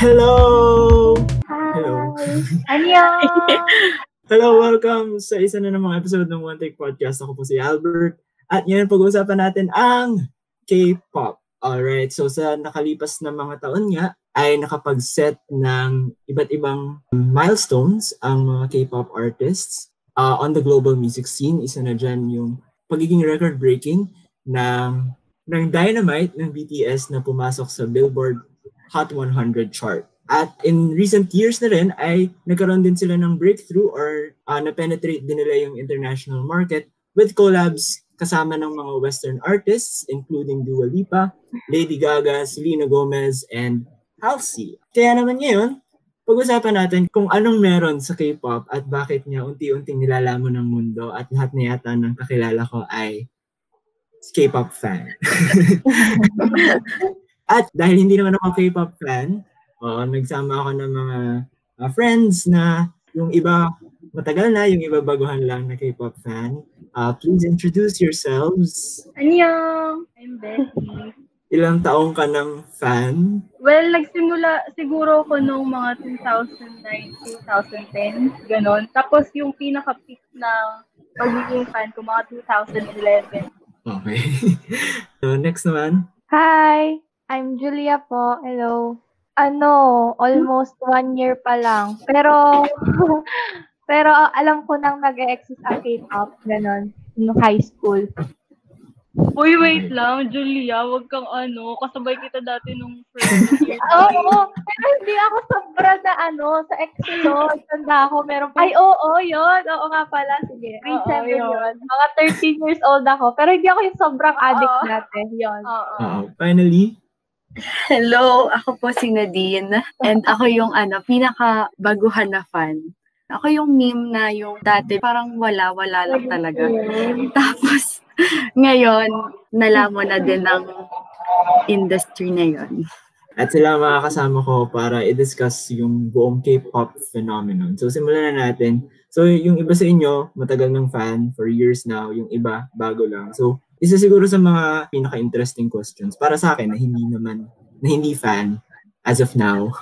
Hello! Hello. Hi! Annyeong! Hello, welcome sa isa na namang episode ng One Take Podcast. Ako po si Albert. At ngayon pag-uusapan natin ang K-pop. Alright, so sa nakalipas na mga taon nga, ay nakapag-set ng iba't ibang milestones ang mga K-pop artists on the global music scene. Isa na dyan yung pagiging record-breaking ng Dynamite ng BTS na pumasok sa Billboard Hot 100 chart. At in recent years na rin ay nagkaroon din sila ng breakthrough or na-penetrate din nila yung international market with collabs kasama ng mga Western artists including Dua Lipa, Lady Gaga, Selena Gomez, and Halsey. Kaya naman ngayon, pag-usapan natin kung anong meron sa K-pop at bakit niya unti-unting nilalamon ng mundo at lahat na yata ng kakilala ko ay K-pop fan. At dahil hindi naman ako K-pop fan, nagsama ako ng mga friends na yung iba matagal na, yung iba baguhan lang na K-pop fan. Please introduce yourselves. Annyeong! I'm Betty. Ilang taong ka ng fan? Well, nagsimula siguro ko noong mga 2009, 2010, ganon. Tapos yung pinaka-peak na pagiging fan ko, mga 2011. Okay. So next naman. Hi! I'm Julia po. Hello. Almost 1 year pa lang. Pero alam ko nang nag-exist ang K-pop, ganon, nung high school. Uy, wait lang, Julia, wag kang kasabay kita dati nung first year. Oo, pero hindi ako sobra na sa EXO. Tanda ako, meron pa. Ay, oo, yun. Oo nga pala, sige. Grade 7 yun. Mga 13 years old ako. Pero hindi ako yung sobrang addict natin. Yun. Finally, hello, ako po si Nadine and ako yung pinaka-baguhan na fan. Ako yung meme na yung dati parang wala lang talaga. Tapos ngayon, nalaman na din ng industry na yun. at sila ang mga kasama ko para i-discuss yung buong K-pop phenomenon. So simulan na natin. So yung iba sa inyo, matagal ng fan for years now. Yung iba, bago lang. So isa siguro sa mga pinaka-interesting questions para sa akin na hindi fan as of now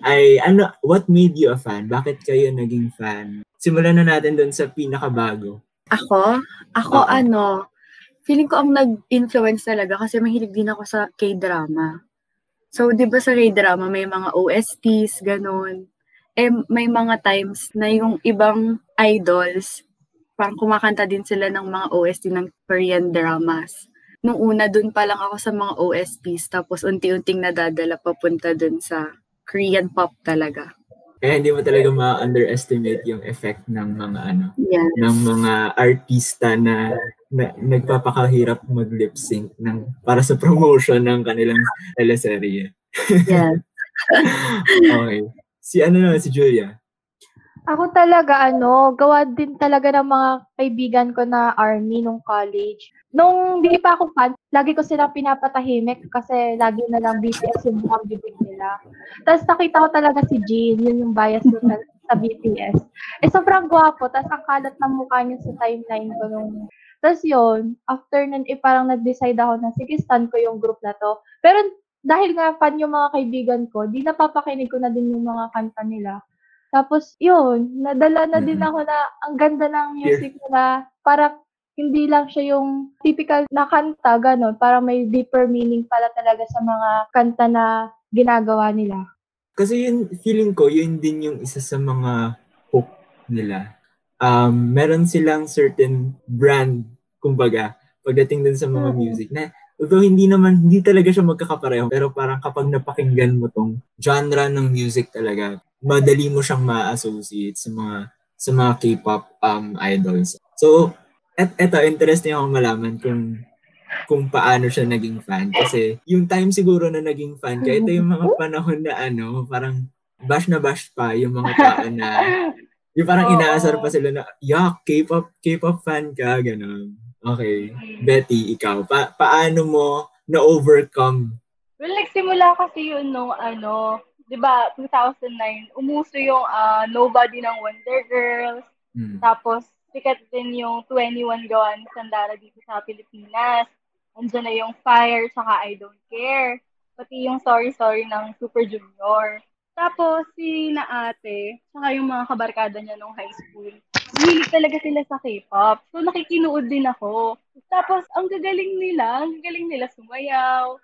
ay what made you a fan? Bakit kayo naging fan? Simulan na natin doon sa pinakabago. Ako, feeling ko ang nag-influence talaga kasi mahilig din ako sa K-drama. So, di ba sa K-drama may mga OSTs, ganun. May mga times na yung ibang idols, parang kumakanta din sila ng mga OST ng Korean dramas. Nung una, dun pa lang ako sa mga OSTs, tapos unti-unting nadadala papunta dun sa Korean pop talaga. Kaya hindi mo talaga ma-underestimate yung effect ng mga ng mga artista na nagpapakahirap mag-lip sync para sa promotion ng kanilang teleserye. Yes. Okay. Si Julia. Ako talaga, gawa din talaga ng mga kaibigan ko na army nung college. Nung hindi pa ako fan, lagi ko silang pinapatahimik kasi lagi na lang BTS yung mukhang bibig nila. Tapos nakita ko talaga si Jin, yun yung bias ko sa BTS. Sobrang gwapo, tapos ang kalat ng mukha niya sa timeline ko nung. Tapos yun, after nun, parang nag-decide ako na, sige, stan ko yung group na to. Pero dahil nga fan yung mga kaibigan ko, di napapakinig ko na din yung mga kanta nila. Tapos, yun, nadala na din ako na ang ganda ng music nila. Parang hindi lang siya yung typical na kanta, gano'n. Parang may deeper meaning pala talaga sa mga kanta na ginagawa nila. Kasi yun, feeling ko, yun din yung isa sa mga hook nila. Meron silang certain brand, kumbaga, pagdating dun sa mga music na although hindi talaga siya magkakapareho, pero parang kapag napakinggan mo tong genre ng music talaga, madali mo siyang ma-associate sa mga K-pop idols. So, eto interesting akong malaman kung paano siya naging fan. Kasi yung time siguro na naging fan ka, ito yung mga panahon na parang bash na bash pa yung mga tao na yung parang inaasar pa sila na, K-pop fan ka, gano'n. Okay. Betty, ikaw, paano mo na-overcome? Well, nagsimula kasi yun nung di ba, 2009, umuso yung Nobody ng Wonder Girls. Tapos, sikat din yung 21 gawa ni Sandara dito sa Pilipinas. Andiyan na yung Fire, saka I Don't Care. Pati yung Sorry Sorry ng Super Junior. Tapos, si na ate, saka yung mga kabarkada niya nung high school, hilig talaga sila sa K-pop. So, nakikinood din ako. Tapos, ang gagaling nila sumayaw.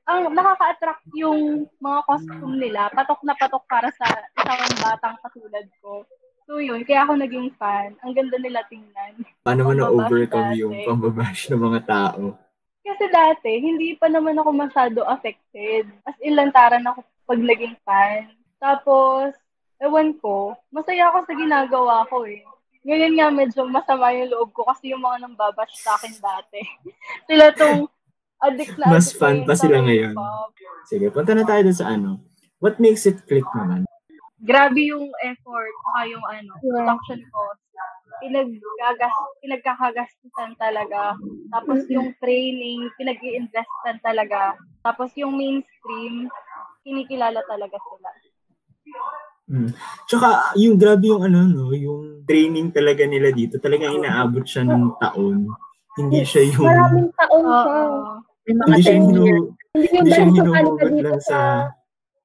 Ang nakaka-attract yung mga costume nila, patok na patok para sa isang batang katulad ko. So, yun, kaya ako naging fan. Ang ganda nila tingnan. Paano mo Pambabash na-overcome dati. yung pambabash ng mga tao? Kasi dati, hindi pa naman ako masyado affected. As in, lantaran ako pag naging fan. Tapos, ewan ko, masaya ako sa ginagawa ko eh. Ngayon nga medyo masama yung loob ko kasi yung mga nambabash sa akin dati. Sila tong addict na Mas addict fan pa sila ngayon. K-pop. Sige, punta na tayo dun sa ano. What makes it click naman? Grabe yung effort, saka yung production cost. Pinagkakagastusan talaga. Tapos yung training, pinag-i-investan talaga. Tapos yung mainstream, kinikilala talaga sila. Tsaka yung grabe yung yung training talaga nila dito, talagang inaabot siya ng taon. Hindi siya yung Maraming taon siya. Hindi siya hinuhugot lang sa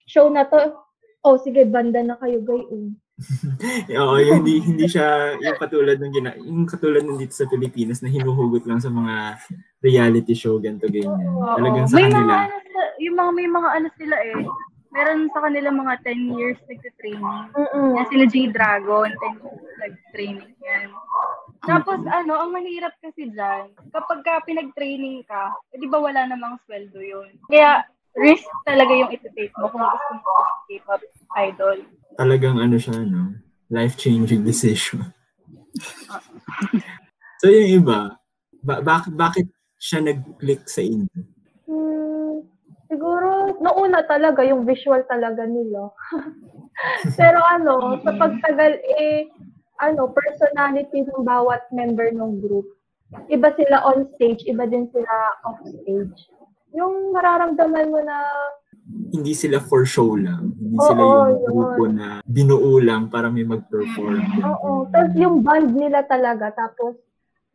show na to. Oh, sige, banda na kayo, gayon. Oo, hindi siya yung katulad yung katulad ng dito sa Pilipinas na hinuhugot lang sa mga reality show ganito ganyan. Talagang sa kanila. May mga sila eh. Meron sa kanila mga 10 years nagte-training. Yan sila G-Dragon, 10 years nag-training yan. Tapos ang mahirap kasi dyan, kapag pinag-training ka, di ba wala namang sweldo yun. Kaya risk talaga yung iti-take mo kung gusto mo maging K-pop idol. Talagang siya, life-changing decision. So yung iba, bakit siya nag-click sa inyo? Siguro, nauna talaga yung visual talaga nila. Pero sa pagtagal personality ng bawat member ng group. Iba sila on stage, iba din sila off stage. Yung mararamdaman mo na hindi sila for show lang. Hindi sila yung grupo na binuo lang para may mag-perform. Oo. Tapos yung band nila talaga. Tapos,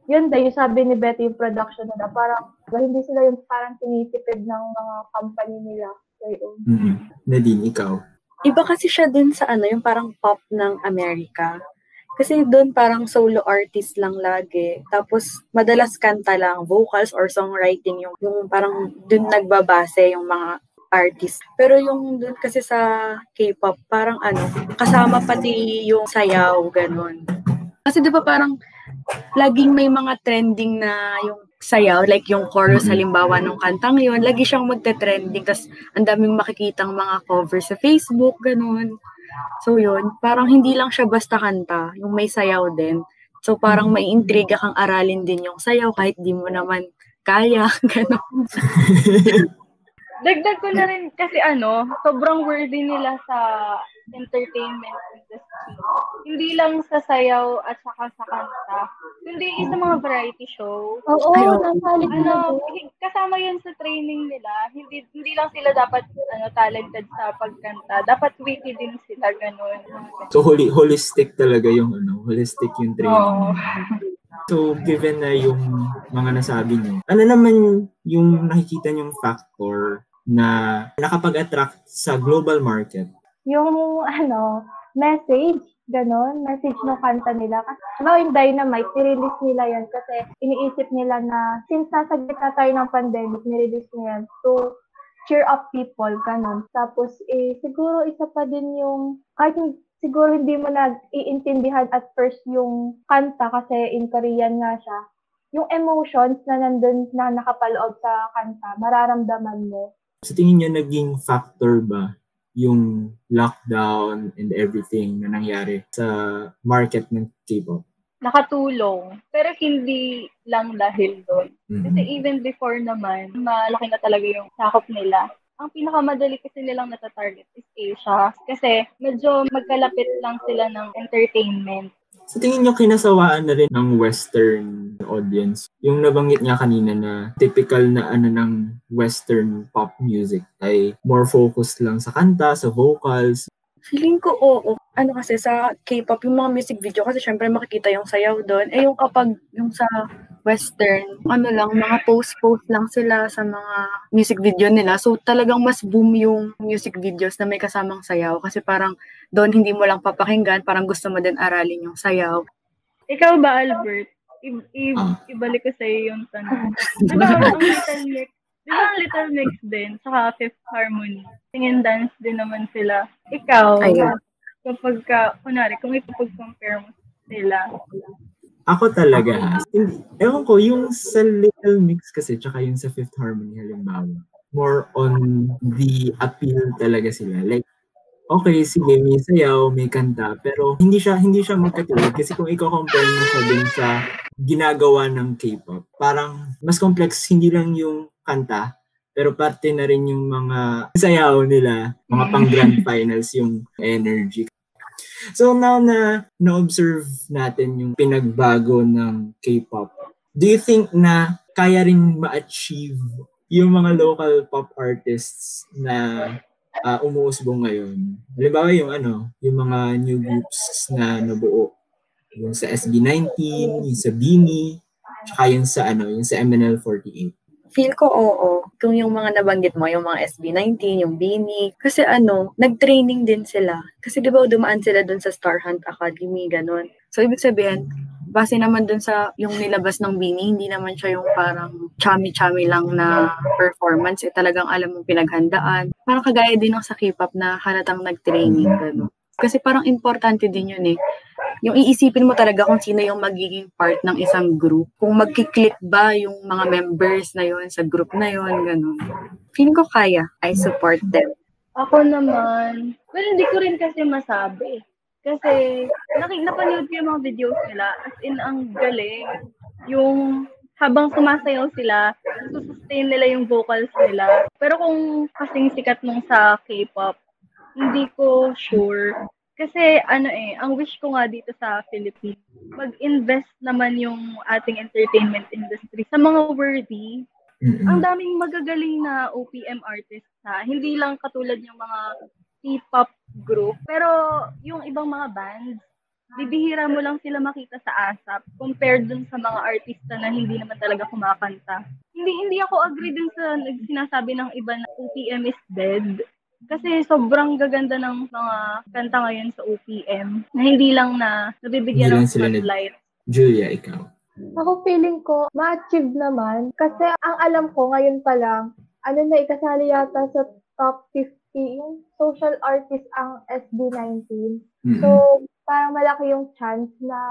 yun yung sabi ni Betty yung production nila. Parang, hindi sila yung parang tinitipid ng mga company nila. Nadine, ikaw? Iba kasi siya dun sa yung parang pop ng Amerika. Kasi doon parang solo artist lang lagi. Tapos madalas kanta lang, vocals or songwriting yung parang doon nagbabase yung mga artist. Pero yung doon kasi sa K-pop, parang kasama pati yung sayaw, ganun. Kasi di ba parang laging may mga trending na yung sayaw, like yung chorus halimbawa ng kantang yun, lagi siyang magte-trending. Tapos ang daming makikitang mga cover sa Facebook, ganun. So yun, parang hindi lang siya basta kanta, yung may sayaw din. So parang may intriga kang aralin din yung sayaw kahit di mo naman kaya, gano'n. Dagdag ko na rin kasi sobrang worthy nila sa entertainment industry. Hindi lang sa sayaw at saka sa kanta, kundi sa mga variety show. Oo, nasalit kasama yun sa training nila. Hindi lang sila dapat talented sa pagkanta. Dapat witty din sila, ganun. So holistic talaga yung holistic yung training. So given na yung mga nasabi niyo, ano naman yung nakikita niyong factor na nakapag-attract sa global market? Yung message, ganon, message ng kanta nila. Kasi yung Dynamite, nirelease nila yan kasi iniisip nila na since nasa gitna tayo ng pandemic, nirelease nila yan to cheer up people, ganon. Tapos, siguro isa pa din yung, kahit siguro hindi mo nag-iintindihan at first yung kanta kasi in Korean nga siya, yung emotions na nandun na nakapaloob sa kanta, mararamdaman mo. Sa tingin niyo, naging factor ba yung lockdown and everything na nangyari sa market ng K-pop? Nakatulong, pero hindi lang dahil doon. Kasi even before naman, malaki na talaga yung sakop nila. Ang pinakamadali kasi nilang natatarget is Asia. Kasi medyo magkalapit lang sila ng entertainment. Sa tingin nyo, kinasawaan na rin ng Western audience? Yung nabanggit nga kanina na typical na ng Western pop music ay more focused lang sa kanta, sa vocals. Feeling ko oo. Kasi sa K-pop, yung mga music video, kasi syempre makikita yung sayaw doon. Yung kapag yung sa Western, mga post lang sila sa mga music video nila. So talagang mas boom yung music videos na may kasamang sayaw kasi parang doon hindi mo lang papakinggan, parang gusto mo din aralin yung sayaw. Ikaw ba, Albert? Ibalik ko sa'yo yung tanong. Diba ang Little Mix din, saka Fifth Harmony. Singing dance din naman sila. Ikaw, kapag kunwari, kung ipapag-compare mo sila. Ako talaga, ewan ko, yung sa Little Mix kasi, tsaka yung sa Fifth Harmony, halimbawa, more on the appeal talaga sila. Like, okay, sige, may sayaw, may kanta, pero hindi siya magkatulad kasi kung i-compare mo siya din sa ginagawa ng K-pop, parang mas complex, hindi lang yung kanta, pero parte na rin yung mga sayaw nila, mga pang grand finals yung energy. So now na na-observe natin yung pinagbago ng K-pop, do you think na kaya rin ma-achieve yung mga local pop artists na umuusbong ngayon? Halimbawa yung mga new groups na nabuo. Yung sa SB19, yung sa BINI, tsaka yung sa MNL48. Feel ko oo. Kung yung mga nabanggit mo, yung mga SB19, yung BINI. Kasi nag-training din sila. Kasi di ba dumaan sila dun sa Star Hunt Academy, ganun. So, ibig sabihin, base naman dun sa yung nilabas ng BINI, hindi naman siya yung parang chami-chami lang na performance. Talagang alam mong pinaghandaan. Parang kagaya din ng sa K-pop na halatang nag-training, ganun. Kasi parang importante din yun eh. Yung iisipin mo talaga kung sino yung magiging part ng isang group. Kung magkiklik ba yung mga members na yun sa group na yun, ganun. Feeling ko kaya. I support them. Ako naman, hindi ko rin kasi masabi. Kasi napanood ko yung mga videos nila. As in, ang galing. Yung habang sumasayaw sila, sustain nila yung vocals nila. Pero kung kasing sikat nung sa K-pop, hindi ko sure. Kasi ang wish ko nga dito sa Philippines, mag-invest naman yung ating entertainment industry sa mga worthy. Ang daming magagaling na OPM artists ha. Hindi lang katulad yung mga K-pop group. Pero yung ibang mga bands, bibihira mo lang sila makita sa ASAP compared dun sa mga artista na hindi naman talaga kumakanta. Hindi ako agree dun sa sinasabi ng iba na OPM is dead. Kasi sobrang gaganda ng mga kanta ngayon sa OPM na hindi lang na nabibigyan ng spotlight. Julia, ikaw? Ako feeling ko, ma-achieve naman. Kasi ang alam ko ngayon pa lang, ikasali yata sa top 50 yung social artist ang SB19. Mm-hmm. So, parang malaki yung chance na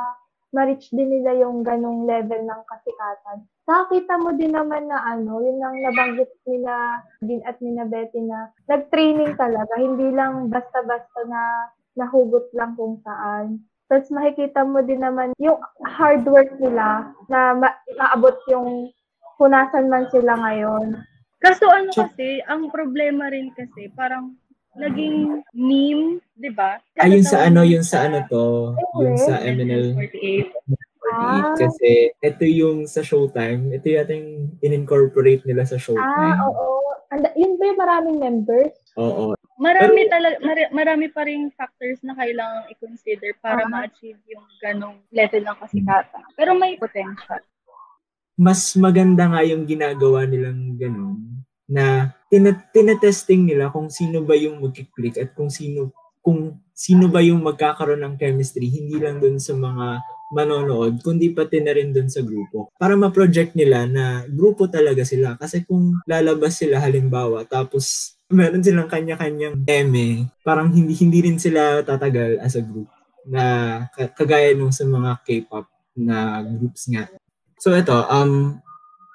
ma-reach din nila yung ganong level ng kasikatan. Nakita mo din naman na yun ang nabanggit nila din at nina Betty na nag-training talaga, hindi lang basta-basta na nahugot lang kung saan. Tapos makikita mo din naman yung hard work nila na maabot yung punasan man sila ngayon. Kaso kasi, ang problema rin kasi, parang naging meme, di ba? Yung sa MNL48. Kasi ito yung sa Showtime. Ito yung in-incorporate nila sa Showtime. Oo. Yun ba yung maraming members? Oo. Marami pa ring factors na kailangang i-consider para ma-achieve yung ganong level ng kasikatan. Pero may potential. Mas maganda nga yung ginagawa nilang ganon na tinetesting nila kung sino ba yung magkiklik at kung sino ba yung magkakaroon ng chemistry, hindi lang dun sa mga manonood, kundi pati na rin dun sa grupo. Para ma-project nila na grupo talaga sila. Kasi kung lalabas sila halimbawa, tapos meron silang kanya-kanyang parang hindi rin sila tatagal as a group na kagaya nung sa mga K-pop na groups nga. So ito,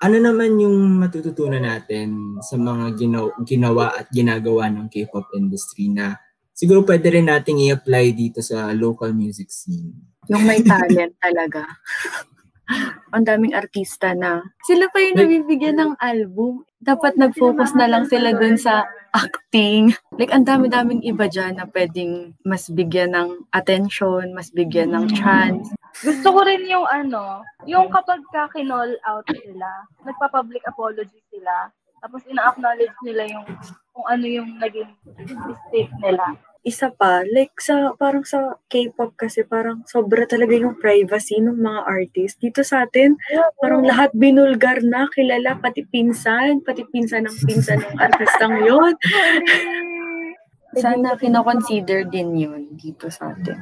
ano naman yung matututunan natin sa mga ginawa at ginagawa ng K-pop industry na siguro pwede rin nating i-apply dito sa local music scene? Yung may talent talaga. Ang daming artista na. Sila pa yung nabibigyan ng album. Dapat nag-focus na lang sila dun sa acting. Ang dami-daming iba dyan na pwedeng mas bigyan ng attention, mas bigyan ng chance. Gusto ko rin yung yung kapag ka-kinall out sila, nagpa-public apology sila, tapos ina-acknowledge nila yung kung ano yung naging mistake nila. isa pa, like parang sa K-pop kasi parang sobra talaga yung privacy ng mga artist. Dito sa atin, parang lahat binulgar na, kilala, pati pinsan ng pinsan ng artistang yun. Sana kino-consider din yun dito sa atin.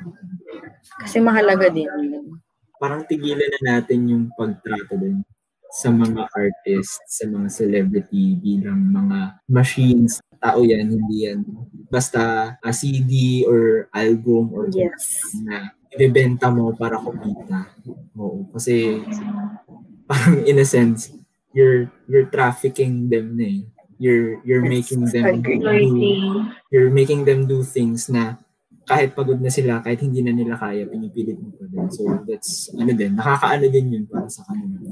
Kasi mahalaga din yun. Parang tigilan na natin yung pagtrato din sa mga artists, sa mga celebrity bilang mga machines. Tao yan, hindi yan basta a CD or album or na ibebenta mo para kumita. Oo, kasi parang in a sense, you're trafficking them na eh. You're making them do things na kahit pagod na sila, kahit hindi na nila kaya, pinipilit mo pa din. So that's nakakaano din yun para sa kanila.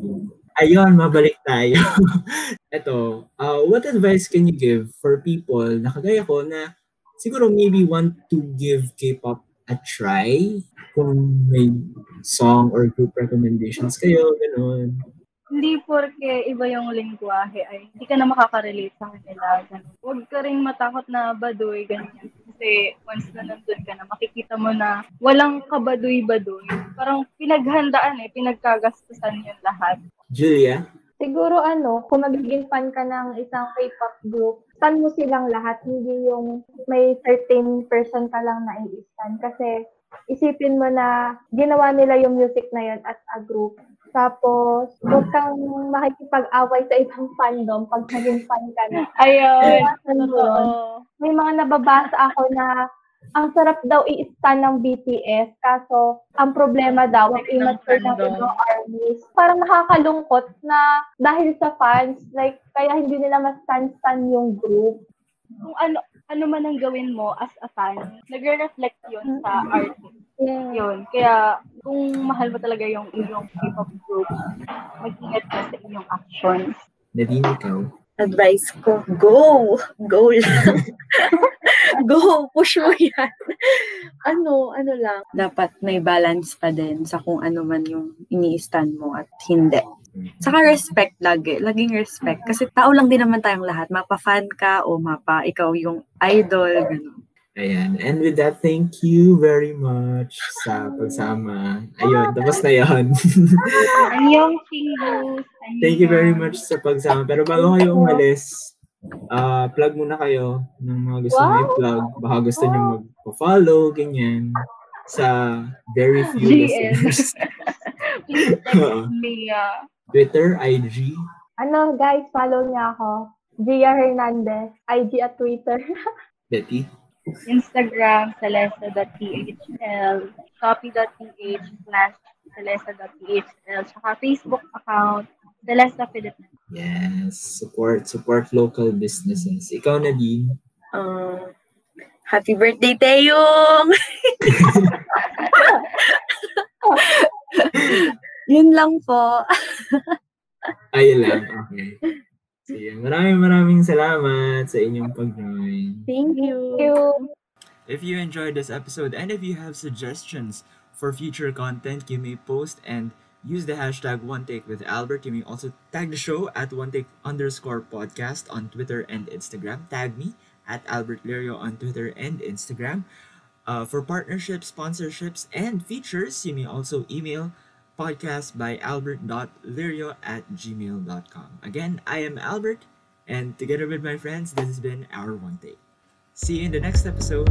Ayun, mabalik tayo. Ito, what advice can you give for people na kagaya ko na siguro maybe want to give K-pop a try? Kung may song or group recommendations kayo, gano'n. Hindi porke iba yung lingwahe ay hindi ka na makaka-relate sa kanila. Huwag ka rin matakot na baduy, ganyan. Kasi once na nandun ka na, makikita mo na walang kabaduy-baduy. Parang pinaghandaan pinagkagastusan yung lahat. Julia? Siguro kung magiging fan ka ng isang K-pop group, stan mo silang lahat, hindi yung may certain person ka lang na i-stan. Kasi isipin mo na ginawa nila yung music na yun as a group. Tapos, huwag kang makikipag-away sa isang fandom pag naging fan ka na. Ayun. May mga nababasa ako na ang sarap daw i-stan ng BTS, kaso ang problema daw ang immature ng ibang armies. Parang nakakalungkot na dahil sa fans, like, kaya hindi nila ma-stan yung group. Kung ano man ang gawin mo as a fan, nagre-reflect yun sa artist. Yeah. Yun. Kaya, kung mahal mo talaga yung iyong K-pop group, mag-ingat ka sa inyong actions. Nadine, ikaw? Advice ko, go! Go lang. Go! Push mo yan. Ano lang. Dapat may balance pa din sa kung ano man yung ini-stand mo at hindi. Saka respect lagi. Laging respect. Kasi tao lang din naman tayong lahat. Mapa-fan ka o ikaw yung idol. Ganun. Ayan. And with that, thank you very much sa pagsama. Ayun, tapos na yun. Anyong Chingus. Thank you very much sa pagsama. Pero bago kayo umalis, plug muna kayo ng mga gusto nyo i-plug. Baka gusto nyo mag-follow, ganyan. Sa very few listeners. Please text me. Twitter, IG. Guys, follow niya ako. Gia Hernandez. IG at Twitter. Betty. Instagram, celesta.thl, shopee.ph/celesta.thl, saka Facebook account, Celesta Philippines. Yes, support local businesses. Ikaw, Nadine? Happy birthday, Taeyong! Yun lang po. Ayun lang, okay. Sige, maraming salamat sa inyong pag-join. Thank you. If you enjoyed this episode and if you have suggestions for future content, you may post and use the hashtag OneTakeWithAlbert. You may also tag the show at OneTake_podcast on Twitter and Instagram. Tag me at Albert Lirio on Twitter and Instagram. For partnerships, sponsorships, and features, you may also email podcast.albert.lirio@gmail.com. Again, I am Albert, and together with my friends, this has been our One Take. See you in the next episode.